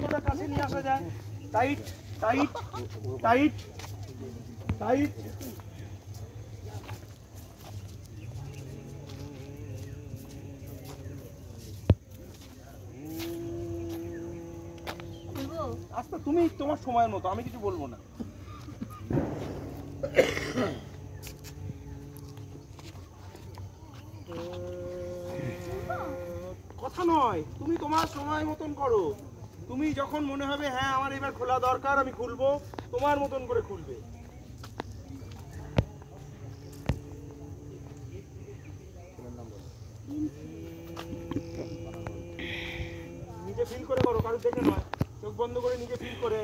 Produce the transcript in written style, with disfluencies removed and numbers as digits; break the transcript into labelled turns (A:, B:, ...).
A: যতটা কাছে নিয়ে আসা যায়। Tight tight tight tight. আচ্ছা তুমি তোমার সময়ের মতো, আমি কিছু বলবো না। কথা নয়, তুমি তোমার সময় মতন করো। তুমি যখন মনে হবে হ্যাঁ আমার এবার খোলা দরকার, আমি খুলবো, তোমার মতন করে খুলবে। নিজে ফিল করে করো, কারোর দেখে নয়, চোখ বন্ধ করে নিজে ফিল করে।